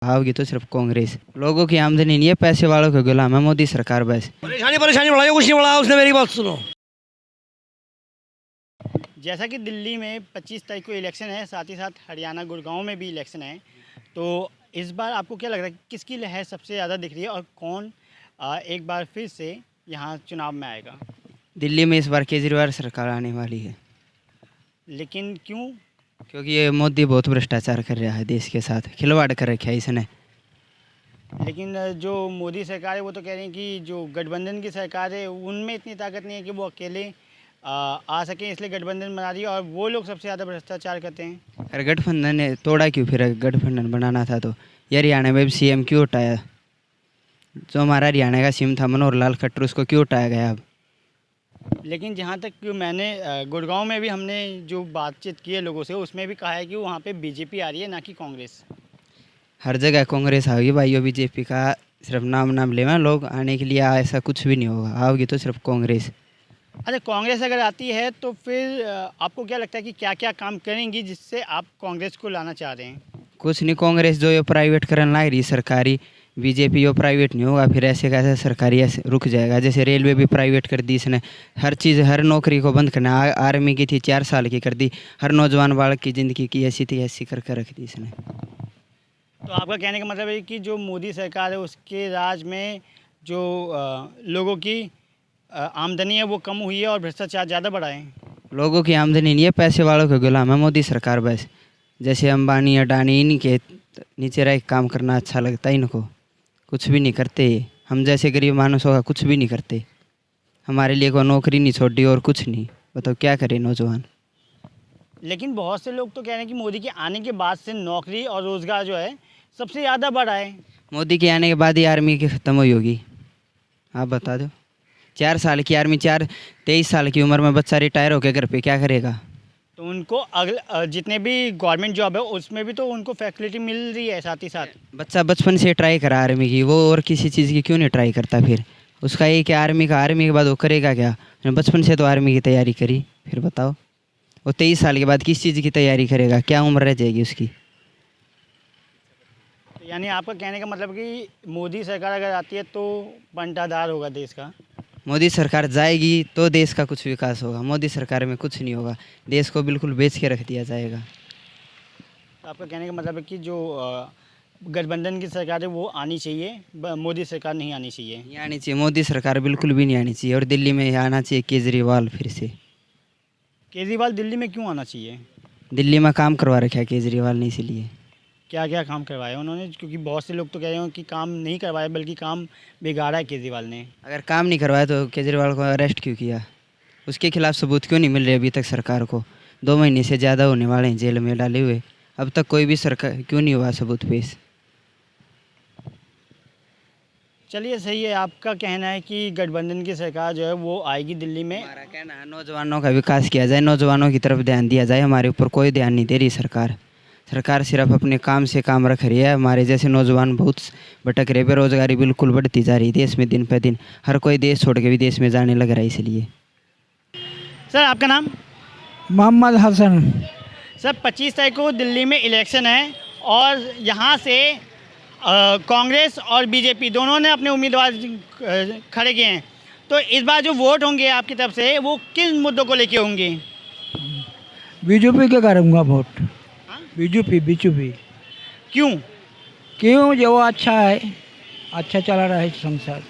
आओगी तो सिर्फ कांग्रेस। लोगों की आमदनी नहीं है, पैसे वालों के गुलाम है मोदी सरकार बस। परेशानी परेशानी बढ़ाई, कुछ नहीं बढ़ाया उसने। मेरी बात सुनो, जैसा कि दिल्ली में 25 तारीख को इलेक्शन है, साथ ही साथ हरियाणा गुड़गांव में भी इलेक्शन है, तो इस बार आपको क्या लग रहा है किसकी लहर सबसे ज़्यादा दिख रही है और कौन एक बार फिर से यहाँ चुनाव में आएगा? दिल्ली में इस बार केजरीवाल सरकार आने वाली है। लेकिन क्यों? क्योंकि ये मोदी बहुत भ्रष्टाचार कर रहा है, देश के साथ खिलवाड़ कर रखा है इसने। लेकिन जो मोदी सरकार है वो तो कह रही है कि जो गठबंधन की सरकार है उनमें इतनी ताकत नहीं है कि वो अकेले आ सकें, इसलिए गठबंधन बना रही है और वो लोग सबसे ज़्यादा भ्रष्टाचार करते हैं। अरे गठबंधन ने तोड़ा क्यों? फिर गठबंधन बनाना था तो ये हरियाणा में सीएम क्यों उठाया? जो हमारा हरियाणा का सीएम था मनोहर लाल खट्टर, उसको क्यों उठाया गया अब? लेकिन जहाँ तक कि मैंने गुड़गांव में भी हमने जो बातचीत की है लोगों से, उसमें भी कहा है कि वहाँ पे बीजेपी आ रही है, ना कि कांग्रेस। हर जगह कांग्रेस आओगी भाइयों, बीजेपी का सिर्फ नाम लेना लोग, आने के लिए ऐसा कुछ भी नहीं होगा। आओगी तो सिर्फ कांग्रेस। अच्छा, कांग्रेस अगर आती है तो फिर आपको क्या लगता है कि क्या क्या काम करेंगी जिससे आप कांग्रेस को लाना चाह रहे हैं? कुछ नहीं, कांग्रेस जो ये प्राइवेट करने लग रही सरकारी, बीजेपी यो प्राइवेट नहीं होगा, फिर ऐसे कैसे सरकारी ऐसे रुक जाएगा। जैसे रेलवे भी प्राइवेट कर दी इसने, हर चीज़ हर नौकरी को बंद करना। आर्मी की थी 4 साल की कर दी, हर नौजवान बालक की ज़िंदगी की ऐसी थी ऐसी कर रख दी इसने। तो आपका कहने का मतलब है कि जो मोदी सरकार है उसके राज में जो लोगों की आमदनी है वो कम हुई है और भ्रष्टाचार ज़्यादा बढ़ा है। लोगों की आमदनी नहीं है, पैसे वालों के गुलाम है मोदी सरकार बस। जैसे अंबानी अडानी, इनके नीचे रह के काम करना अच्छा लगता है इनको, कुछ भी नहीं करते। हम जैसे गरीब मानुसों का कुछ भी नहीं करते। हमारे लिए कोई नौकरी नहीं छोड़ी और कुछ नहीं। बताओ क्या करे नौजवान। लेकिन बहुत से लोग तो कह रहे हैं कि मोदी के आने के बाद से नौकरी और रोज़गार जो है सबसे ज़्यादा बढ़ा है। मोदी के आने के बाद ही आर्मी की ख़त्म हुई होगी, आप बता दो। 4 साल की आर्मी, 23 साल की उम्र में बच्चा रिटायर होकर घर पे क्या करेगा? तो उनको अगले जितने भी गवर्नमेंट जॉब है उसमें भी तो उनको फैसिलिटी मिल रही है साथ ही साथ। बच्चा बचपन से ट्राई करा आर्मी की, वो और किसी चीज़ की क्यों नहीं ट्राई करता? फिर उसका ये क्या आर्मी के बाद वो करेगा क्या? बचपन से तो आर्मी की तैयारी करी, फिर बताओ वो 23 साल के बाद किस चीज़ की तैयारी करेगा? क्या उम्र रह जाएगी उसकी? यानी आपका कहने का मतलब कि मोदी सरकार अगर आती है तो बंटाधार होगा देश का। मोदी सरकार जाएगी तो देश का कुछ विकास होगा, मोदी सरकार में कुछ नहीं होगा, देश को बिल्कुल बेच के रख दिया जाएगा। तो आपका कहने का मतलब है कि जो गठबंधन की सरकार है वो आनी चाहिए, मोदी सरकार नहीं आनी चाहिए। नहीं आनी चाहिए, मोदी सरकार बिल्कुल भी नहीं आनी चाहिए। और दिल्ली में आना चाहिए केजरीवाल फिर से। केजरीवाल दिल्ली में क्यों आना चाहिए? दिल्ली में काम करवा रखा है केजरीवाल ने, इसलिए। क्या क्या काम करवाया उन्होंने? क्योंकि बहुत से लोग तो कह रहे हैं कि काम नहीं करवाया बल्कि काम बिगाड़ा है केजरीवाल ने। अगर काम नहीं करवाया तो केजरीवाल को अरेस्ट क्यों किया? उसके खिलाफ सबूत क्यों नहीं मिल रहे अभी तक सरकार को? 2 महीने से ज़्यादा होने वाले हैं जेल में डाले हुए, अब तक कोई भी सरकार क्यों नहीं हुआ सबूत पेश? चलिए, सही है, आपका कहना है कि गठबंधन की सरकार जो है वो आएगी दिल्ली में। हमारा कहना है नौजवानों का विकास किया जाए, नौजवानों की तरफ ध्यान दिया जाए। हमारे ऊपर कोई ध्यान नहीं दे रही सरकार सिर्फ अपने काम से काम रख रही है। हमारे जैसे नौजवान बहुत भटक रहे, बेरोजगारी बिल्कुल बढ़ती जा रही है देश में दिन पे दिन। हर कोई देश छोड़ के विदेश में जाने लग रहा है इसलिए। सर, आपका नाम? मोहम्मद हसन। सर, 25 तारीख को दिल्ली में इलेक्शन है और यहाँ से कांग्रेस और बीजेपी दोनों ने अपने उम्मीदवार खड़े किए हैं, तो इस बार जो वोट होंगे आपकी तरफ से वो किस मुद्दों को लेके होंगे? बीजेपी के करूँगा वोट। बीजेपी। क्यों? जो अच्छा है, अच्छा चला रहा है संसार।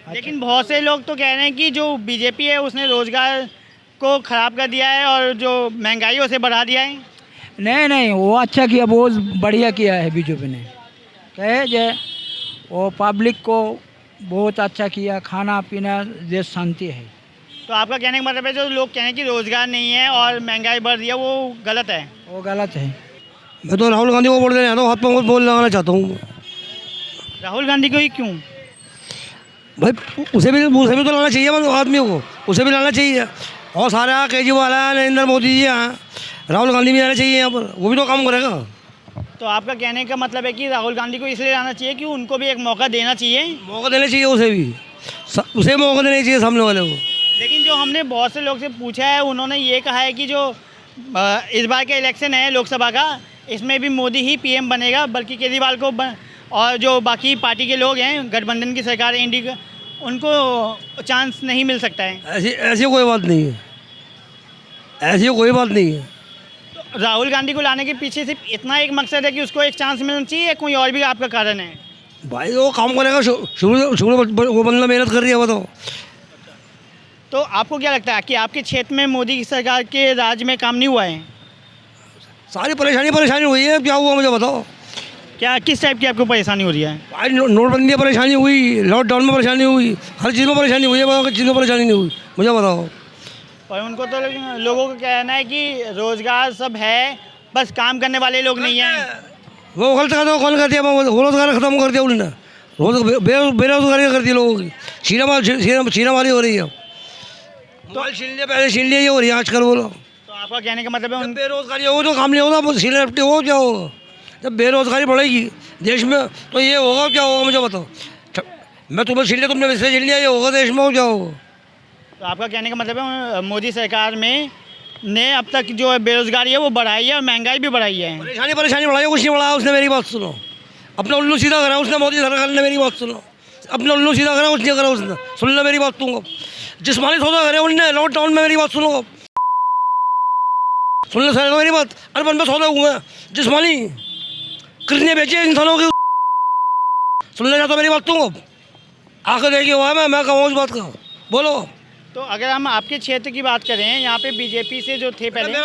लेकिन बहुत से लोग तो कह रहे हैं कि जो बीजेपी है उसने रोज़गार को ख़राब कर दिया है और जो महंगाई उसे बढ़ा दिया है। नहीं, वो अच्छा किया, बहुत बढ़िया किया है बीजेपी ने। कहे जे वो पब्लिक को बहुत अच्छा किया, खाना पीना, देश शांति है। तो आपका कहने का मतलब है जो लोग कह रहे हैं कि रोज़गार नहीं है और महंगाई बढ़ रही है वो गलत है? वो गलत है। मैं तो राहुल गांधी को वोट देने आता हूँ, हाथ पे बोल लगाना चाहता हूँ। राहुल गांधी को ही क्यों? भाई उसे भी तो लाना चाहिए आदमी को, उसे भी लाना चाहिए। और सारे यहाँ केजरीवाल है, नरेंद्र मोदी जी हैं, राहुल गांधी भी आना चाहिए यहाँ पर, वो भी तो काम करेगा। तो आपका कहने का मतलब है कि राहुल गांधी को इसलिए लाना चाहिए कि उनको भी एक मौका देना चाहिए? मौका देना चाहिए उसे भी, उसे मौका देना चाहिए सामने वाले को। लेकिन जो हमने बहुत से लोग से पूछा है उन्होंने ये कहा है कि जो इस बार का इलेक्शन है लोकसभा का, इसमें भी मोदी ही पीएम बनेगा, बल्कि केजरीवाल को और जो बाकी पार्टी के लोग हैं, गठबंधन की सरकार है इंडी का, उनको चांस नहीं मिल सकता है? ऐसी ऐसी कोई बात नहीं है, ऐसी कोई बात नहीं है। तो राहुल गांधी को लाने के पीछे सिर्फ इतना एक मकसद है कि उसको एक चांस मिलना चाहिए, या कोई और भी आपका कारण है? भाई वो काम करेगा, शुरू वो बंदा मेहनत कर रही है वो तो आपको क्या लगता है कि आपके क्षेत्र में मोदी की सरकार के राज में काम नहीं हुआ है? सारी परेशानी हुई है। क्या हुआ मुझे बताओ। क्या किस टाइप की आपको परेशानी हो रही है? भाई नोटबंदी में परेशानी हुई, लॉकडाउन में परेशानी हुई, हर चीज़ में परेशानी हुई है। बताओ किस चीज़ में परेशानी नहीं हुई मुझे बताओ। और उनको तो लोगों का कहना है कि रोज़गार सब है, बस काम करने वाले लोग नहीं हैं। वो गलत कहते हो, कौन कहती है? वो रोज़गार ख़त्म कर दिया उन्होंने, बेरोज़गारी कर दी लोगों की, छीना मारी हो रही है। तो छीन लिया, पहले छीन लिया, ये हो रही है आजकल। बोलो तो आपका कहने का मतलब है उन बेरोज़गारी हो तो काम नहीं होगा, छीना निपटे हो क्या होगा? जब बेरोज़गारी बढ़ेगी देश में तो ये होगा क्या होगा मुझे बताओ। मैं तुम्हें छीन लिया, तुमने वैसे छीन लिया, ये होगा देश में हो क्या होगा? तो आपका कहने का मतलब है मोदी सरकार में ने अब तक जो बेरोज़गारी है वो बढ़ाई है और महंगाई भी बढ़ाई है। परेशानी बढ़ाई, कुछ नहीं बढ़ाया उसने। मेरी बात सुनो, अपना उल्लू सीधा करा उसने, मोदी सरकार ने। मेरी बात सुनो, अपना उल्लू सीधा करा, कुछ नहीं करा उसने। सुन लो मेरी बात तुमको, जिस्मानी सौदा करे उनने लॉकडाउन में। मेरी बात सुनो, सुन लो सर मेरी बात। अरबन में सौदा हुए जिस्मानी, कितने बेचे इंसानों की। सुन ले जाता मेरी बात तुमको, आकर देखिए हुआ है। मैं कहूँ उस बात का, बोलो। तो अगर हम आपके क्षेत्र की बात करें, यहाँ पे बीजेपी से जो थे पहले